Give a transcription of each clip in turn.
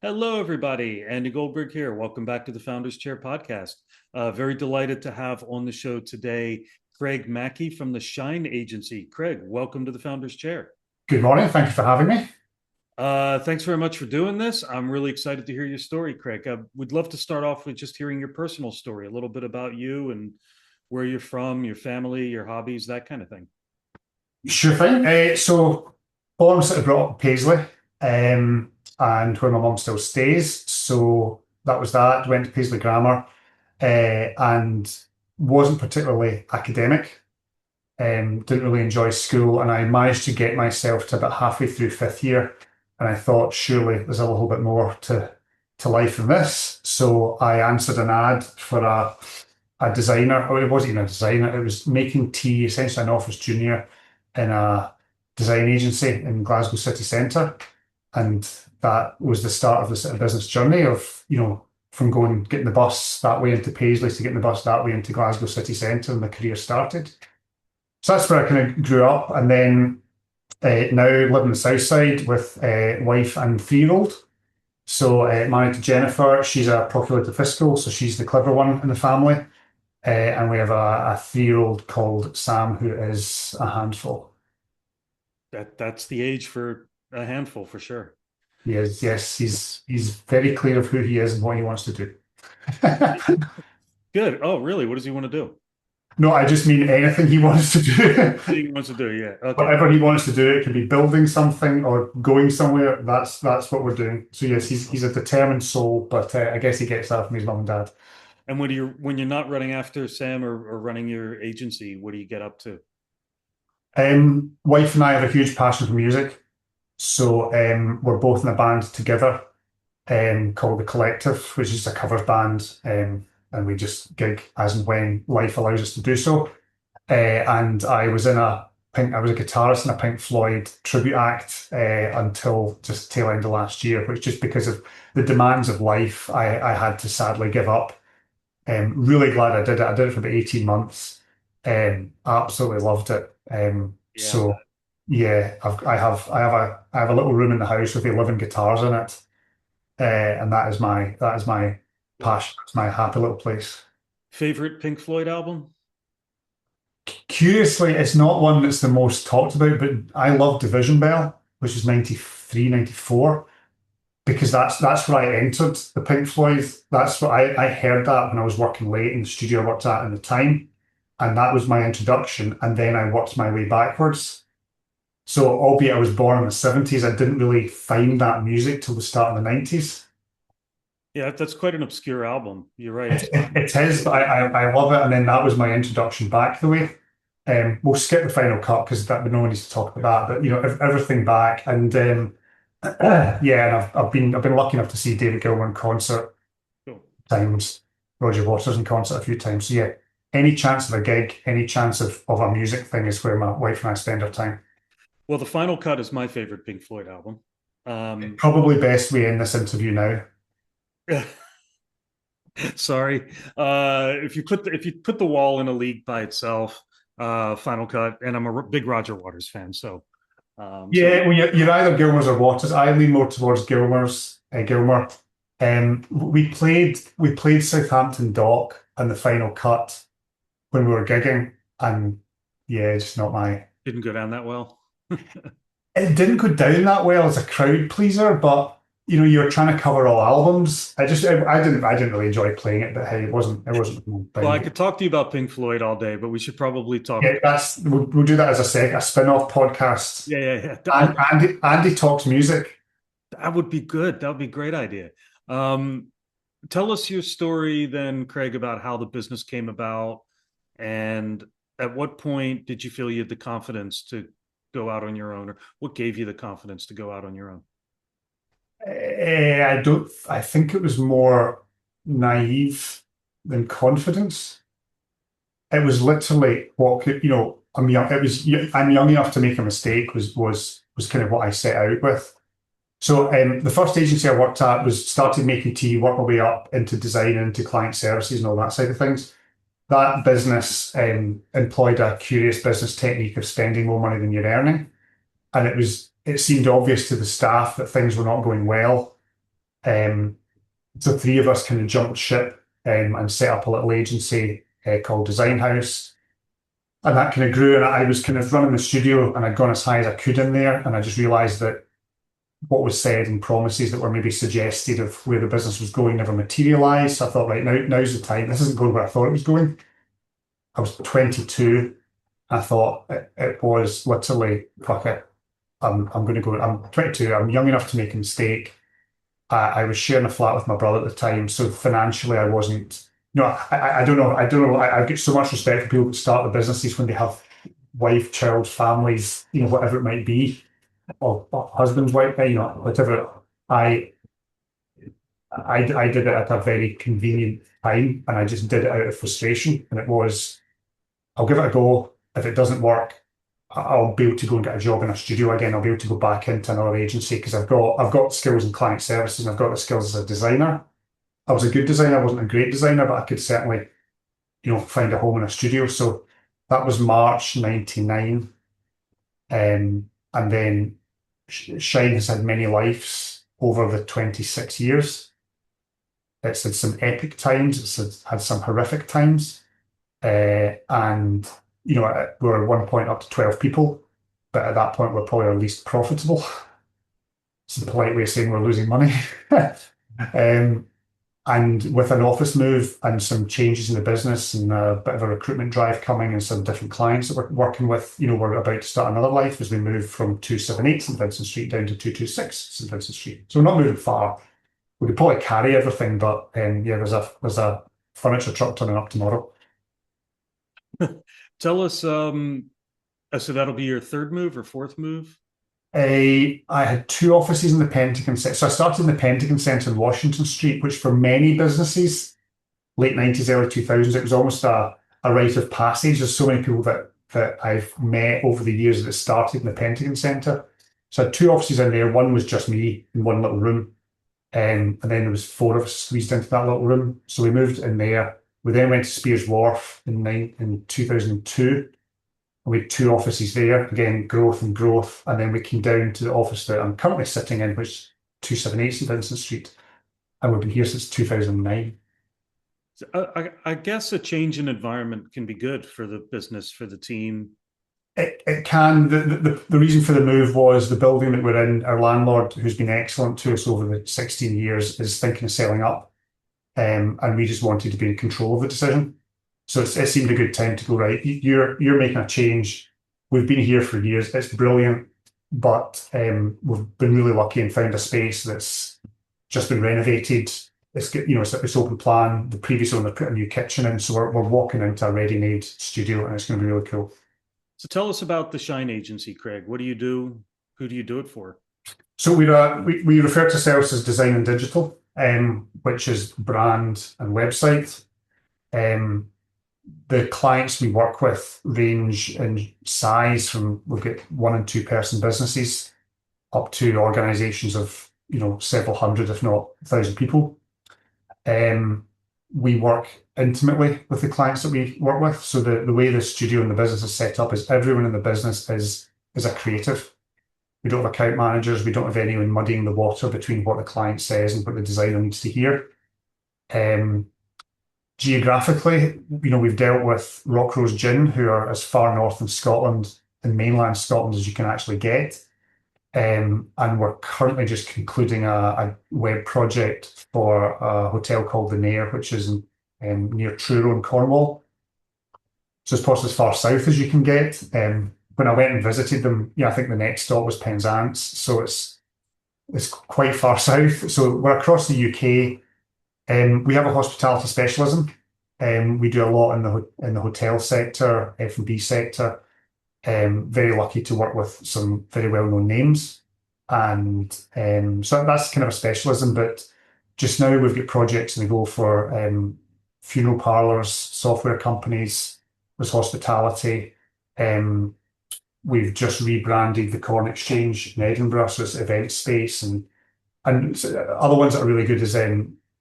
Hello, everybody. Andy Goldberg here. Welcome back to the Founders Chair podcast. Very delighted to have on the show today Craig Mackey from the Shine Agency. Craig, welcome to the Founders Chair. Good morning. Thank you for having me. Thanks very much for doing this. I'm really excited to hear your story, Craig. I would love to start off with just hearing your personal story, a little bit about you and where you're from, your family, your hobbies, that kind of thing. Sure thing. Born sort of brought up in Paisley, and where my mum still stays. So that was that. Went to Paisley Grammar, and wasn't particularly academic. Didn't really enjoy school, and I managed to get myself to about halfway through fifth year, and I thought surely there's a little bit more to life than this. So I answered an ad for a designer. Oh, it wasn't even a designer. It was making tea, essentially an office junior in a design agency in Glasgow city centre. And that was the start of the sort of business journey of, from getting the bus that way into Paisley to getting the bus that way into Glasgow city centre, and the career started. So that's where I kind of grew up. And then now live in the south side with wife and 3-year-old. So married to Jennifer. She's a procurator fiscal, so she's the clever one in the family. And we have a 3-year-old called Sam, who is a handful. That's the age for a handful for sure. He is, yes, he's very clear of who he is and what he wants to do. Good. Oh, really? What does he want to do? No, I just mean anything he wants to do. He wants to do, yeah. Okay. Whatever he wants to do, it can be building something or going somewhere. That's what we're doing. So yes, he's a determined soul, but I guess he gets that from his mum and dad. And when you're not running after Sam or running your agency, what do you get up to? Wife and I have a huge passion for music, so we're both in a band together, called The Collective, which is a covers band, and we just gig as and when life allows us to do so. And I was a guitarist in a Pink Floyd tribute act until just tail end of last year, which just because of the demands of life, I had to sadly give up. Really glad I did it. I did it for about 18 months. Absolutely loved it. Yeah. So yeah, I have a little room in the house with 11 guitars in it. And that is my passion. It's my happy little place. Favorite Pink Floyd album? Curiously, it's not one that's the most talked about, but I love Division Bell, which is 93, 94, because that's where I entered the Pink Floyd. That's what I heard that when I was working late in the studio I worked at the time. And that was my introduction. And then I worked my way backwards. So albeit I was born in the 70s, I didn't really find that music till the start of the 90s. Yeah, that's quite an obscure album. You're right. It is, but I love it. And then that was my introduction back the way. We'll skip the final cut because that no one needs to talk about that. But everything back, and yeah, and I've been lucky enough to see David Gilmour in concert Cool. times, Roger Waters in concert a few times. So yeah, any chance of a gig, any chance of a music thing is where my wife and I spend our time. Well, the final cut is my favorite Pink Floyd album. Probably best we end this interview now. Sorry. If you put the Wall in a league by itself, final cut, and I'm a big Roger Waters fan, so Yeah, well, you're either Gilmour's or Waters. I lean more towards Gilmour's. Gilmour. We played Southampton Dock and the final cut when we were gigging, and yeah, just not my. didn't go down that well. It didn't go down that well as a crowd pleaser, but you're trying to cover all albums. I didn't really enjoy playing it, but hey, it wasn't my thing. Well, I could talk to you about Pink Floyd all day, but we should probably talk. Yeah, we'll do that as a spin-off podcast. Yeah. And Andy talks music. That would be good. That would be a great idea. Tell us your story then, Craig, about how the business came about, and at what point did you feel you had the confidence to go out on your own, or what gave you the confidence to go out on your own? I don't. I think it was more naive than confidence. It was literally what could I'm young. I'm young enough to make a mistake. Was kind of what I set out with. So the first agency I worked at was started making tea, worked my way up into design and into client services and all that side of things. That business employed a curious business technique of spending more money than you're earning, and it seemed obvious to the staff that things were not going well. So three of us kind of jumped ship and set up a little agency called Design House. And that kind of grew, and I was kind of running the studio, and I'd gone as high as I could in there, and I just realised that what was said and promises that were maybe suggested of where the business was going never materialised. So I thought, right, now's the time. This isn't going where I thought it was going. I was 22. I thought it was literally, fuck it. I'm going to go. I'm 22. I'm young enough to make a mistake. I was sharing a flat with my brother at the time, so financially I wasn't. I don't know. I don't know. I get so much respect for people who start the businesses when they have wife, child, families, whatever it might be, or husbands, wife, whatever. I I did it at a very convenient time, and I just did it out of frustration. And it was, I'll give it a go. If it doesn't work, I'll be able to go and get a job in a studio again. I'll be able to go back into another agency because I've got skills in client services and I've got the skills as a designer. I was a good designer. I wasn't a great designer, but I could certainly, find a home in a studio. So that was March '99. And then Shine has had many lives over the 26 years. It's had some epic times. Had some horrific times. And, we were at one point up to 12 people, but at that point we're probably our least profitable. It's a polite way of saying we're losing money. And with an office move and some changes in the business and a bit of a recruitment drive coming and some different clients that we're working with, we're about to start another life as we move from 278 St Vincent Street down to 226 St Vincent Street. So we're not moving far. We could probably carry everything, but yeah, there's a furniture truck turning up tomorrow. Tell us, so that'll be your third move or fourth move? I had two offices in the Pentagon Centre. So I started in the Pentagon Centre in Washington Street, which for many businesses, late 90s, early 2000s, it was almost a rite of passage. There's so many people that I've met over the years that started in the Pentagon Centre. So I had two offices in there. One was just me in one little room. And then there was four of us squeezed into that little room. So we moved in there. We then went to Spears Wharf in 2002. We had two offices there, again, growth and growth. And then we came down to the office that I'm currently sitting in, which is 278 St Vincent Street. And we've been here since 2009. I guess a change in environment can be good for the business, for the team. It can. The reason for the move was the building that we're in, our landlord, who's been excellent to us over the 16 years, is thinking of selling up. And we just wanted to be in control of the decision. So it seemed a good time to go, right, you're making a change. We've been here for years. It's brilliant. But we've been really lucky and found a space that's just been renovated. It's got, it's open plan. The previous owner put a new kitchen in. So we're walking into a ready-made studio and it's going to be really cool. So tell us about the Shine Agency, Craig. What do you do? Who do you do it for? So we refer to ourselves as design and digital, which is brand and website. The clients we work with range in size from, we've got 1 and 2 person businesses up to organizations of, several hundred, if not 1,000 people. We work intimately with the clients that we work with. So the way the studio and the business is set up is everyone in the business is a creative. We don't have account managers. We don't have anyone muddying the water between what the client says and what the designer needs to hear. Geographically, we've dealt with Rockrose Gin, who are as far north in Scotland and mainland Scotland as you can actually get. And we're currently just concluding a web project for a hotel called The Nair, which is near Truro in Cornwall. So it's possibly as far south as you can get. When I went and visited them, I think the next stop was Penzance. So it's quite far south. So we're across the UK. We have a hospitality specialism. We do a lot in the hotel sector, F&B sector. Very lucky to work with some very well-known names. And so that's kind of a specialism. But just now we've got projects and they go for funeral parlours, software companies, there's hospitality. We've just rebranded the Corn Exchange in Edinburgh, so it's event space. And other ones that are really good is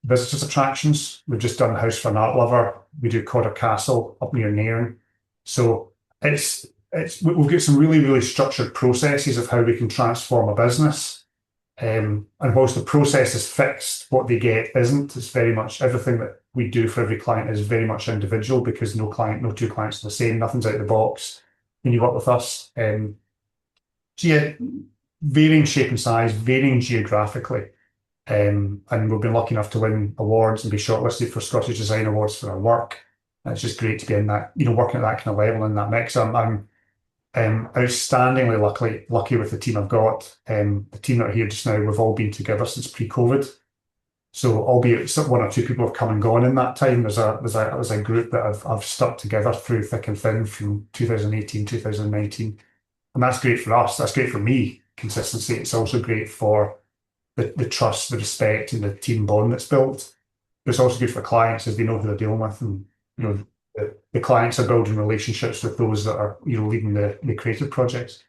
visitors attractions. We've just done a House for an Art Lover. We do Codder Castle up near Nairn. So we've got some really, really structured processes of how we can transform a business. And whilst the process is fixed, what they get isn't. It's very much everything that we do for every client is very much individual because no client, no two clients are the same. Nothing's out of the box when you work with us. So yeah, varying shape and size, varying geographically. And we've been lucky enough to win awards and be shortlisted for Scottish Design Awards for our work. And it's just great to be in that, working at that kind of level in that mix. I'm outstandingly lucky with the team I've got. The team that are here just now, we've all been together since pre-COVID. So albeit one or two people have come and gone in that time, there's a group that I've stuck together through thick and thin from 2018, 2019. And that's great for us. That's great for me, consistency. It's also great for the trust, the respect, and the team bond that's built. But it's also good for clients as they know who they're dealing with, and the clients are building relationships with those that are leading the creative projects.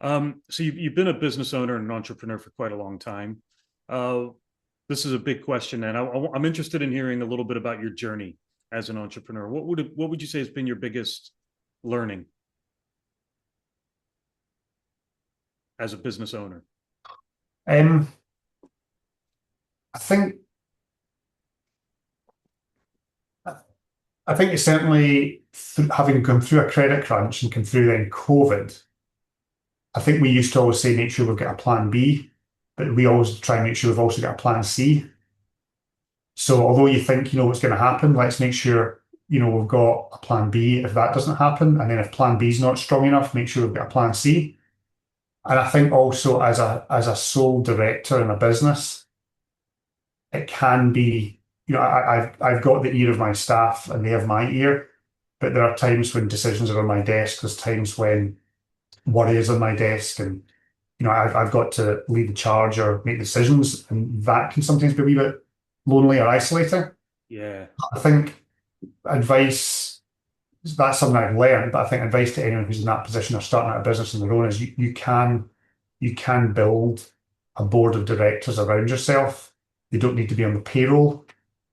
So you've been a business owner and an entrepreneur for quite a long time. This is a big question, and I'm interested in hearing a little bit about your journey as an entrepreneur. What would you say has been your biggest learning as a business owner? I think it's certainly having gone through a credit crunch and come through then COVID. I think we used to always say make sure we've got a plan B, but we always try and make sure we've also got a plan C. So although you think you know what's going to happen, let's make sure we've got a plan B if that doesn't happen, and then if plan B is not strong enough, make sure we've got a plan C. And I think also as a sole director in a business, it can be, I've got the ear of my staff and they have my ear, but there are times when decisions are on my desk. There's times when worry is on my desk, and I've got to lead the charge or make decisions, and that can sometimes be a wee bit lonely or isolating. Yeah. I think advice, that's something I've learned, but I think advice to anyone who's in that position or starting out a business on their own is you can build a board of directors around yourself. They don't need to be on the payroll.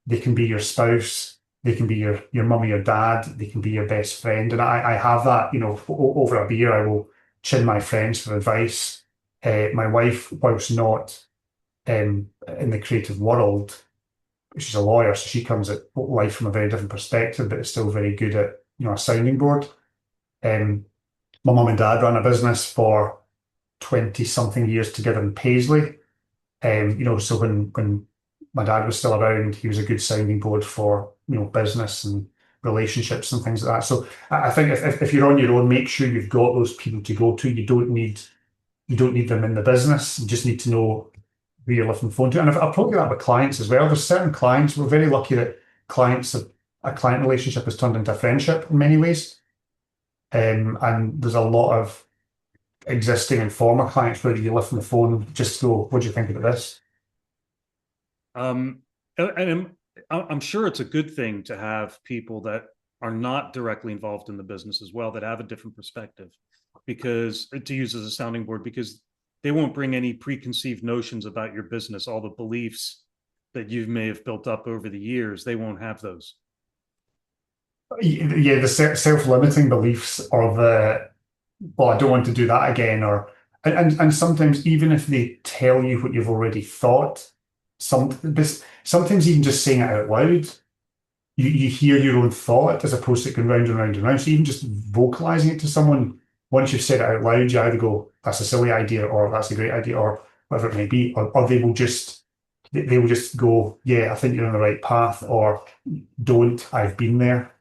They can be your spouse. They can be your mum or your dad. They can be your best friend. And I have that, over a beer, I will chin my friends for advice. My wife, whilst not in the creative world, she's a lawyer, so she comes at life from a very different perspective, but is still very good at, a sounding board. My mum and dad ran a business for 20 something years together in Paisley. So when my dad was still around, he was a good sounding board for, business and relationships and things like that. So I think if you're on your own, make sure you've got those people to go to. You don't need them in the business. You just need to know who you're lifting the phone to. And I've probably that with clients as well. There's certain clients, we're very lucky that a client relationship has turned into a friendship in many ways. And there's a lot of existing and former clients where you lift the phone, just go, what do you think about this? And I'm sure it's a good thing to have people that are not directly involved in the business as well, that have a different perspective, because to use as a sounding board, because they won't bring any preconceived notions about your business, all the beliefs that you may have built up over the years, they won't have those. Yeah, the self-limiting beliefs or well, I don't want to do that again, and sometimes even if they tell you what you've already thought, sometimes even just saying it out loud, you hear your own thought as opposed to going round and round and round. So even just vocalizing it to someone, once you've said it out loud, you either go, that's a silly idea, or that's a great idea, or whatever it may be, or they will just go, yeah, I think you're on the right path, or don't, I've been there.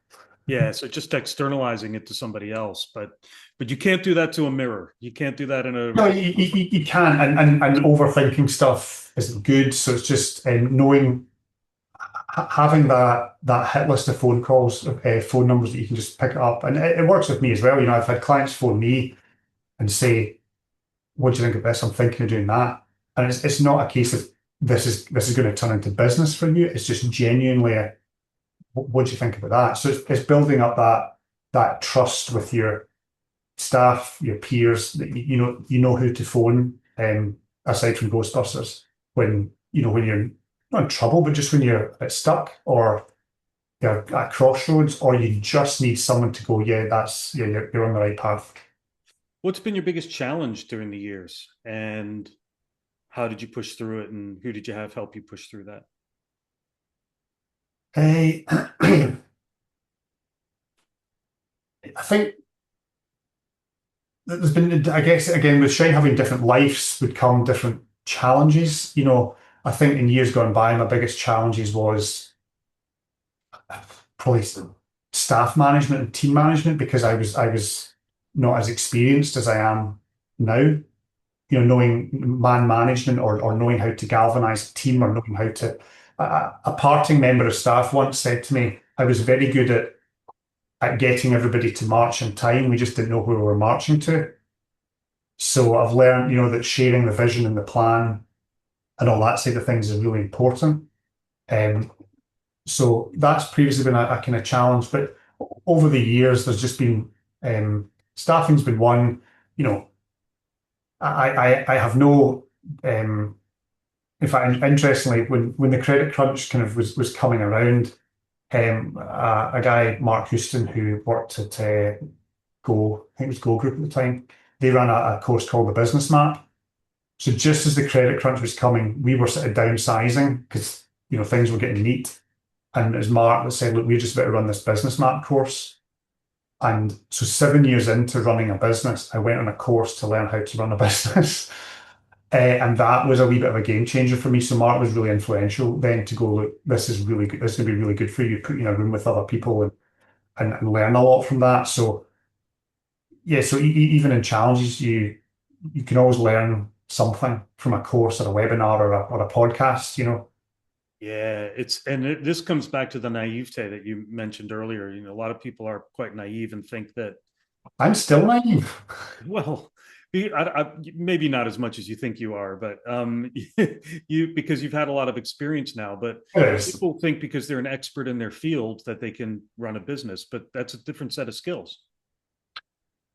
Yeah, so just externalizing it to somebody else, but you can't do that to a mirror. You can't do that in a. No, you can, and overthinking stuff isn't good. So it's just knowing, having that hit list of phone calls, phone numbers that you can just pick it up, and it works with me as well. I've had clients phone me and say, "What do you think of this? I'm thinking of doing that," and it's not a case of this is going to turn into business for you. It's just genuinely what do you think about that? So it's building up that trust with your staff, your peers, that you know who to phone, aside from Ghostbusters, when when you're not in trouble, but just when you're a bit stuck or you're at crossroads, or you just need someone to go, yeah, you're on the right path. What's been your biggest challenge during the years, and how did you push through it, and who did you have help you push through that? I think there's been, I guess, again, with Shine having different lives would come different challenges. I think in years gone by, my biggest challenges was probably staff management and team management because I was not as experienced as I am now. Knowing man management or knowing how to galvanize a team or knowing how to. A parting member of staff once said to me, I was very good at getting everybody to march in time. We just didn't know where we were marching to. So I've learned, that sharing the vision and the plan and all that side of things is really important. So that's previously been a kind of challenge, but over the years, there's just been staffing's been one. I have no. In fact, interestingly, when the credit crunch kind of was coming around, a guy, Mark Houston, who worked at Go, I think it was Go Group at the time, they ran a course called the Business Map. So just as the credit crunch was coming, we were sort of downsizing because things were getting neat. And as Mark said, look, we're just about to run this Business Map course. And so 7 years into running a business, I went on a course to learn how to run a business. And that was a wee bit of a game changer for me. So Mark was really influential then to go, look, this is really good. This is going to be really good for you. Put you in a room with other people and learn a lot from that. So yeah, so even in challenges, you can always learn something from a course or a webinar or a podcast. Yeah, this comes back to the naivete that you mentioned earlier. A lot of people are quite naive and think that, I'm still naive. well, maybe not as much as you think you are, but because you've had a lot of experience now. But Yes. people think because they're an expert in their field that they can run a business, but that's a different set of skills.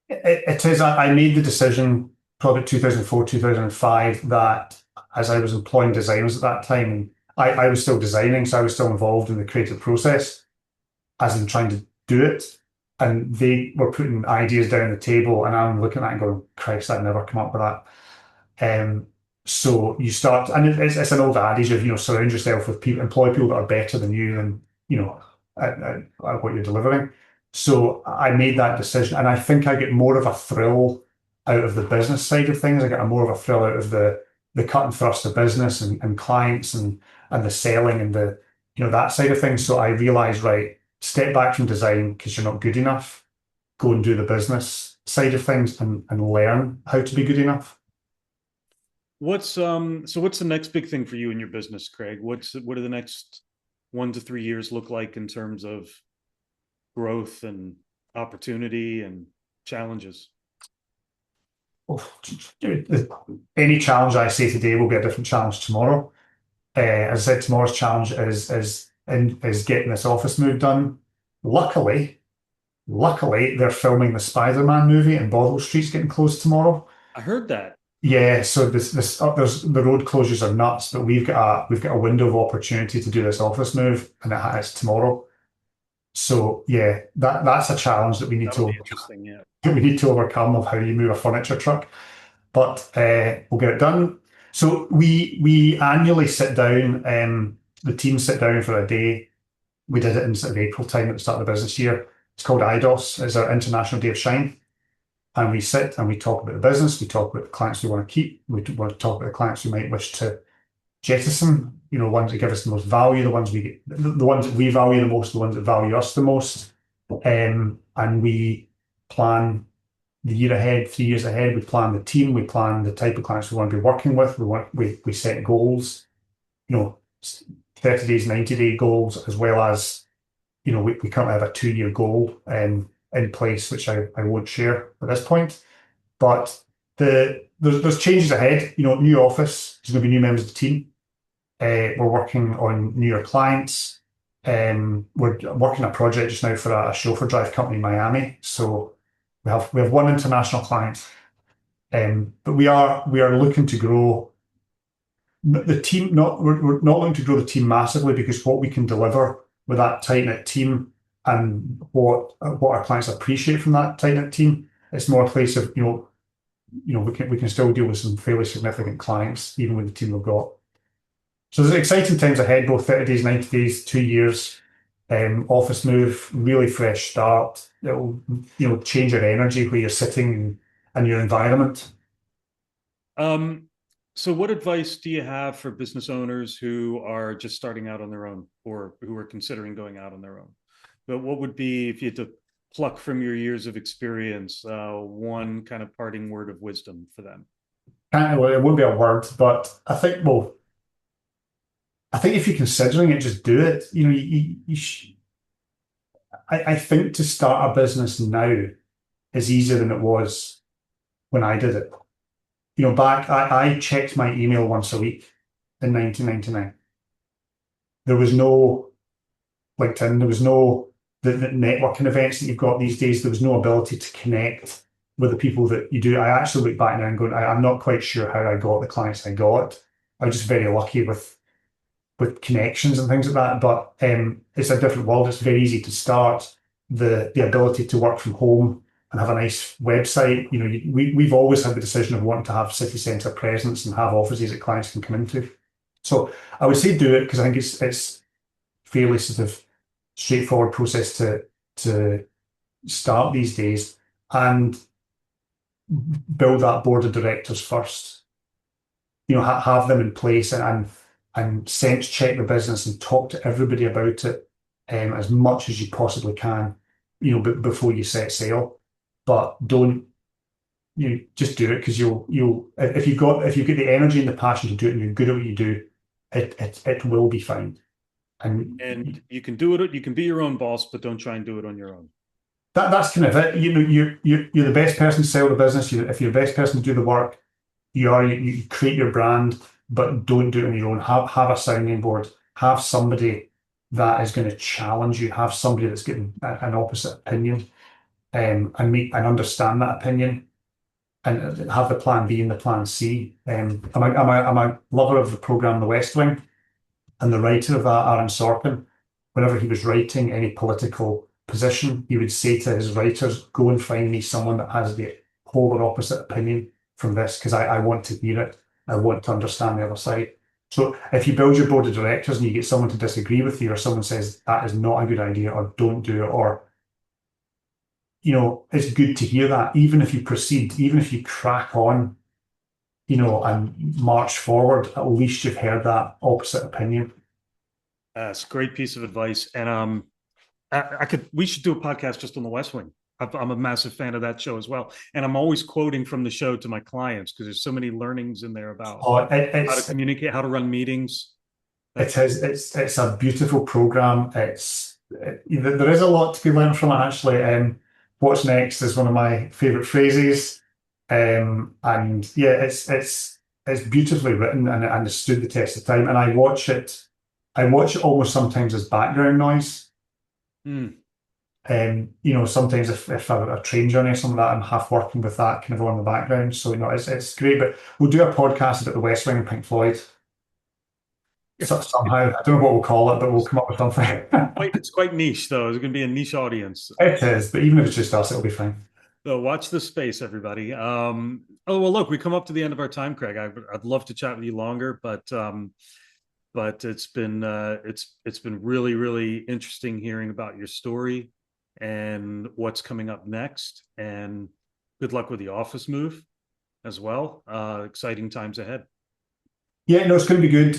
It is. I made the decision probably 2004, 2005 that as I was employing designers at that time, I was still designing, so I was still involved in the creative process, as in trying to do it. And they were putting ideas down the table, and I'm looking at it and going, Christ, I'd never come up with that. So you start, and it's an old adage of, surround yourself with people, employ people that are better than you and, at what you're delivering. So I made that decision, and I think I get more of a thrill out of the business side of things. I get more of a thrill out of the cut and thrust of business and clients and the selling and the that side of things. So I realized, right, step back from design because you're not good enough. Go and do the business side of things and learn how to be good enough. What's the next big thing for you in your business, Craig? What do the next 1 to 3 years look like in terms of growth and opportunity and challenges? Oh, any challenge I say today will be a different challenge tomorrow. As I said, tomorrow's challenge is getting this office move done. Luckily, they're filming the Spider-Man movie, and Bothwell Street's getting closed tomorrow. I heard that. Yeah, so there's the road closures are nuts, but we've got a window of opportunity to do this office move, and it's tomorrow. So yeah, that's a challenge that we need That'll to be interesting. Yeah. we need to overcome of how you move a furniture truck. But we'll get it done. So we annually sit down. The team sit down for a day. We did it in sort of April time at the start of the business year. It's called IDOS. It's our International Day of Shine. And we sit and we talk about the business. We talk about the clients we want to keep. We want to talk about the clients we might wish to jettison. Ones that give us the most value, the ones that we value the most, the ones that value us the most. And we plan the year ahead, 3 years ahead. We plan the team. We plan the type of clients we want to be working with. We set goals. 30 days, 90-day goals, as well as we currently have a 2-year goal in place, which I won't share at this point. But there's changes ahead. New office. There's going to be new members of the team. We're working on newer clients. We're working a project just now for a chauffeur drive company in Miami. So we have one international client, but we are looking to grow the team. We're not looking to grow the team massively because what we can deliver with that tight knit team and what our clients appreciate from that tight knit team, it's more a place of we can still deal with some fairly significant clients, even with the team we've got. So there's exciting times ahead, both 30 days, 90 days, 2 years. Office move, really fresh start. It'll, change your energy where you're sitting and your environment. Um, so what advice do you have for business owners who are just starting out on their own or who are considering going out on their own? But what would be, if you had to pluck from your years of experience, one kind of parting word of wisdom for them? Well, it won't be a word, but I think if you're considering it, just do it. I think to start a business now is easier than it was when I did it. I checked my email once a week in 1999. There was no LinkedIn, there was no the networking events that you've got these days. There was no ability to connect with the people that you do. I actually look back now and going, I'm not quite sure how I got the clients I got. I was just very lucky with connections and things like that. But it's a different world. It's very easy to start. The ability to work from home and have a nice website. We've always had the decision of wanting to have city centre presence and have offices that clients can come into. So I would say do it, because I think it's fairly sort of straightforward process to start these days, and build that board of directors first. Have them in place, and sense check the business and talk to everybody about it as much as you possibly can, before you set sail. But don't just do it, because if you've got the energy and the passion to do it and you're good at what you do, it will be fine. And you can do it. You can be your own boss, but don't try and do it on your own. That's kind of it. You're the best person to sell the business. If you're the best person to do the work, you create your brand, but don't do it on your own. Have a sounding board. Have somebody that is going to challenge you. Have somebody that's getting an opposite opinion, and understand that opinion, and have the plan B and the plan C. I'm a lover of the program The West Wing, and the writer of that, Aaron Sorkin, whenever he was writing any political position, he would say to his writers, go and find me someone that has the polar opposite opinion from this, because I want to hear it. I want to understand the other side. So if you build your board of directors and you get someone to disagree with you, or someone says that is not a good idea, or don't do it, or it's good to hear that, even if you proceed, even if you crack on, and march forward, at least you've heard that opposite opinion. It's a great piece of advice, and we should do a podcast just on The West Wing. I'm a massive fan of that show as well, and I'm always quoting from the show to my clients because there's so many learnings in there about how to communicate, how to run meetings. It's a beautiful program. There is a lot to be learned from it, actually. What's next is one of my favorite phrases, and yeah, it's beautifully written, and it stood the test of time. And I watch it almost sometimes as background noise. Sometimes if I'm a train journey or something like that, I'm half working with that kind of on the background. So it's great. But we'll do a podcast about the West Wing and Pink Floyd. Somehow, I don't know what we'll call it, but we'll come up with something. It's quite niche, though. It's going to be a niche audience. It is, but even if it's just us, it'll be fine. So watch the space, everybody. Oh well, look, we come up to the end of our time, Craig. I'd love to chat with you longer, but it's been really, really interesting hearing about your story and what's coming up next. And good luck with the office move as well. Exciting times ahead. Yeah, no, it's going to be good.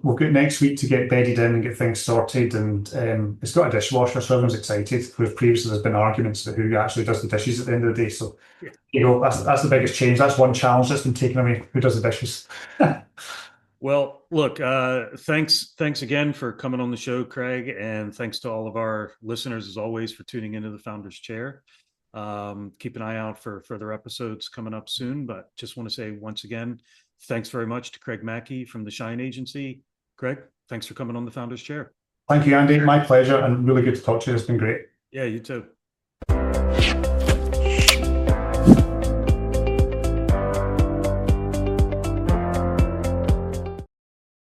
We've got next week to get bedded in and get things sorted, and it's got a dishwasher, so everyone's excited. We've previously there's been arguments about who actually does the dishes at the end of the day. So, that's the biggest change. That's one challenge that's been taken away. Who does the dishes? Well, look, thanks again for coming on the show, Craig, and thanks to all of our listeners as always for tuning into the Founder's Chair. Keep an eye out for further episodes coming up soon, but just want to say once again, thanks very much to Craig Mackey from the Shine Agency. Craig, thanks for coming on the Founder's Chair. Thank you, Andy. My pleasure, and really good to talk to you. It's been great. Yeah, you too.